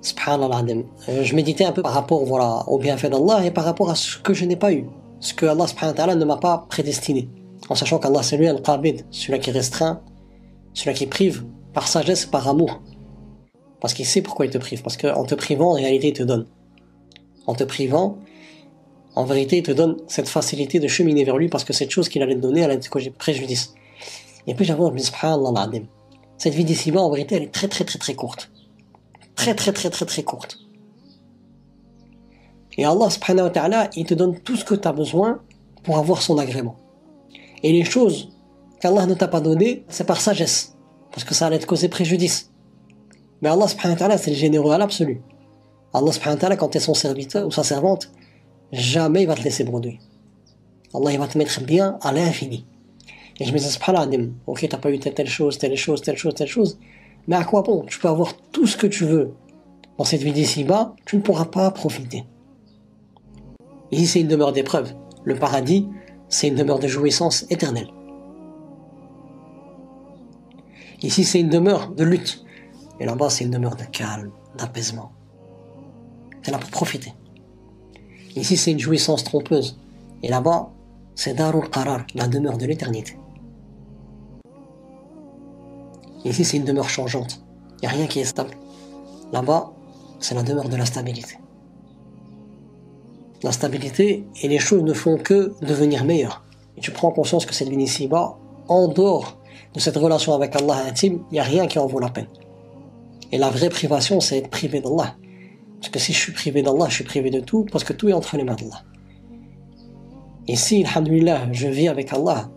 Subhanallah. Je méditais un peu par rapport voilà, au bienfait d'Allah et par rapport à ce que je n'ai pas eu. Ce que Allah subhanahu wa ta'ala ne m'a pas prédestiné. En sachant qu'Allah c'est lui Al-Qabid, celui qui restreint, celui qui prive, par sagesse, par amour. Parce qu'il sait pourquoi il te prive. Parce qu'en te privant, en réalité, il te donne. En te privant, en vérité, il te donne cette facilité de cheminer vers lui parce que cette chose qu'il allait te donner, elle a des préjudice. Et puis j'avoue, subhanallah, cette vie d'ici-bas, en vérité, elle est très très très très courte. Très très très très très courte. Et Allah subhanahu wa ta'ala, il te donne tout ce que tu as besoin pour avoir son agrément. Et les choses qu'Allah ne t'a pas données, c'est par sagesse. Parce que ça allait te causer préjudice. Mais Allah subhanahu wa ta'ala, c'est le généreux à l'absolu. Allah subhanahu wa ta'ala, quand tu es son serviteur ou sa servante, jamais il va te laisser bredouiller. Allah il va te mettre bien à l'infini. Et je me dis, subhanallah, ok, t'as pas eu telle chose, telle chose, telle chose, telle chose, mais à quoi bon? Tu peux avoir tout ce que tu veux dans cette vie d'ici-bas, tu ne pourras pas profiter. Ici, c'est une demeure d'épreuve. Le paradis, c'est une demeure de jouissance éternelle. Ici, c'est une demeure de lutte. Et là-bas, c'est une demeure de calme, d'apaisement. C'est là pour profiter. Ici, c'est une jouissance trompeuse. Et là-bas, c'est Darul Qarar, la demeure de l'éternité. Ici, c'est une demeure changeante. Il n'y a rien qui est stable. Là-bas, c'est la demeure de la stabilité. La stabilité, et les choses ne font que devenir meilleures. Et tu prends conscience que cette vie ici-bas, en dehors de cette relation avec Allah intime, il n'y a rien qui en vaut la peine. Et la vraie privation, c'est être privé d'Allah. Parce que si je suis privé d'Allah, je suis privé de tout, parce que tout est entre les mains d'Allah. Et si, alhamdulillah, je vis avec Allah,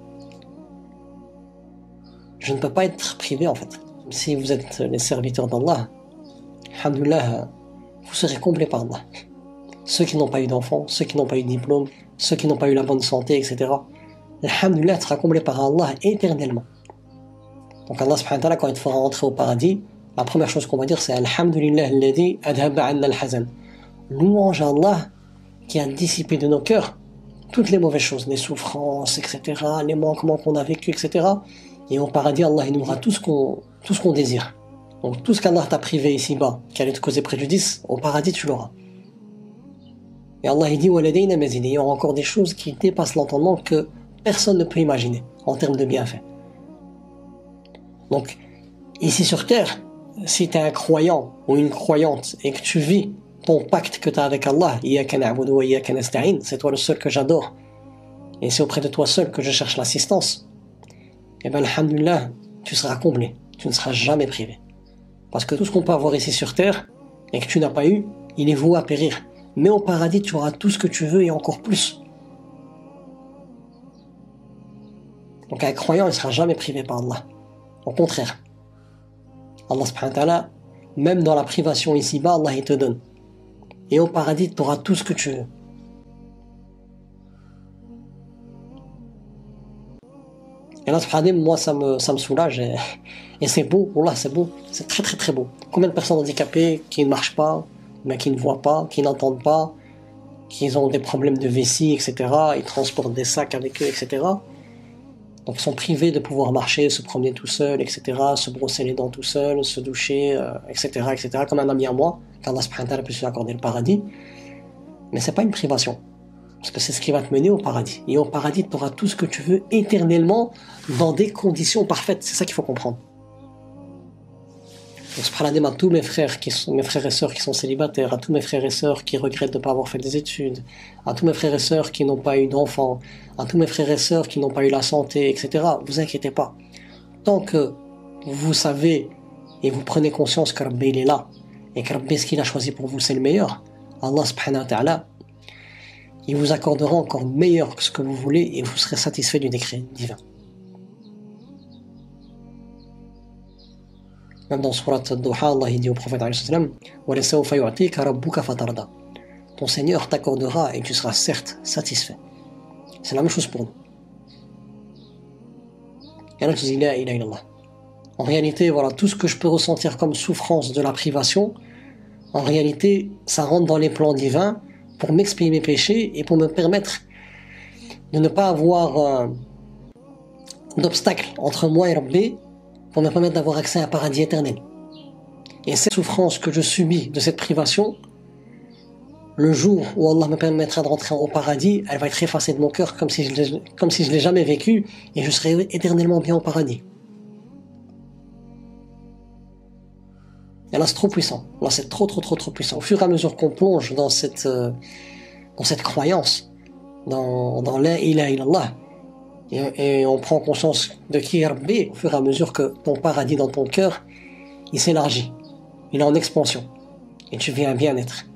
je ne peux pas être privé en fait. Si vous êtes les serviteurs d'Allah, alhamdulillah, vous serez comblés par Allah. Ceux qui n'ont pas eu d'enfants, ceux qui n'ont pas eu de diplôme, ceux qui n'ont pas eu la bonne santé, etc. Alhamdulillah sera comblé par Allah éternellement. Donc Allah subhanahu wa ta'ala, quand il te fera rentrer au paradis, la première chose qu'on va dire c'est Alhamdulillah alladhi adhaba anna al-hazan. Louange à Allah qui a dissipé de nos cœurs toutes les mauvaises choses, les souffrances, etc., les manquements qu'on a vécus, etc. Et au paradis, Allah il nous aura tout ce qu'on désire. Donc tout ce qu'Allah t'a privé ici-bas, qui allait te causer préjudice, au paradis tu l'auras. Et Allah il dit waladayna mazid, il y aura encore des choses qui dépassent l'entendement que personne ne peut imaginer en termes de bienfaits. Donc ici sur terre, si tu es un croyant ou une croyante et que tu vis ton pacte que tu as avec Allah, iyyaka na'budu wa iyyaka nasta'in, c'est toi le seul que j'adore et c'est auprès de toi seul que je cherche l'assistance, et bien alhamdulillah, tu seras comblé, tu ne seras jamais privé. Parce que tout ce qu'on peut avoir ici sur terre et que tu n'as pas eu, il est voué à périr. Mais au paradis, tu auras tout ce que tu veux et encore plus. Donc un croyant, il ne sera jamais privé par Allah. Au contraire. Allah subhanahu wa ta'ala, même dans la privation ici-bas, Allah il te donne. Et au paradis, tu auras tout ce que tu veux. Et là, subhanallah, moi, ça me soulage. Et c'est beau, wallah, c'est beau. C'est très très très beau. Combien de personnes handicapées qui ne marchent pas, mais qui ne voient pas, qui n'entendent pas, qui ont des problèmes de vessie, etc. Ils transportent des sacs avec eux, etc. Donc ils sont privés de pouvoir marcher, se promener tout seul, etc. Se brosser les dents tout seul, se doucher, etc., etc. Comme un ami à moi, qu'Allah subhanahu wa ta'ala puisse lui accorder le paradis. Mais c'est pas une privation. Parce que c'est ce qui va te mener au paradis. Et au paradis, tu auras tout ce que tu veux éternellement dans des conditions parfaites. C'est ça qu'il faut comprendre. Donc, subhanallah, à tous mes frères et sœurs qui sont célibataires, à tous mes frères et sœurs qui regrettent de ne pas avoir fait des études, à tous mes frères et sœurs qui n'ont pas eu d'enfants, à tous mes frères et sœurs qui n'ont pas eu la santé, etc. Vous inquiétez pas. Tant que vous savez et vous prenez conscience que Rabbi il est là, et que Rabbi ce qu'il a choisi pour vous c'est le meilleur, Allah subhanahu wa ta'ala, il vous accordera encore meilleur que ce que vous voulez et vous serez satisfait du décret divin. Même dans Surat al-Duha, Allah dit au prophète وَلَسَوْفَ يُعْطِيكَ رَبُّكَ فَتَرْضَى. Ton Seigneur t'accordera et tu seras certes satisfait. C'est la même chose pour nous. Et là tu dis la ilaha illallah. En réalité, voilà, tout ce que je peux ressentir comme souffrance de la privation, en réalité, ça rentre dans les plans divins pour m'expier mes péchés et pour me permettre de ne pas avoir d'obstacle entre moi et Rabbi, pour me permettre d'avoir accès à un paradis éternel. Et cette souffrance que je subis de cette privation, le jour où Allah me permettra de rentrer au paradis, elle va être effacée de mon cœur comme si je l'ai jamais vécu, et je serai éternellement bien au paradis. Et là, c'est trop puissant. Là, c'est trop puissant. Au fur et à mesure qu'on plonge dans cette croyance, dans la ilaha illallah, et on prend conscience de qui est Rabbi, au fur et à mesure que ton paradis dans ton cœur, il s'élargit. Il est en expansion. Et tu viens à bien-être.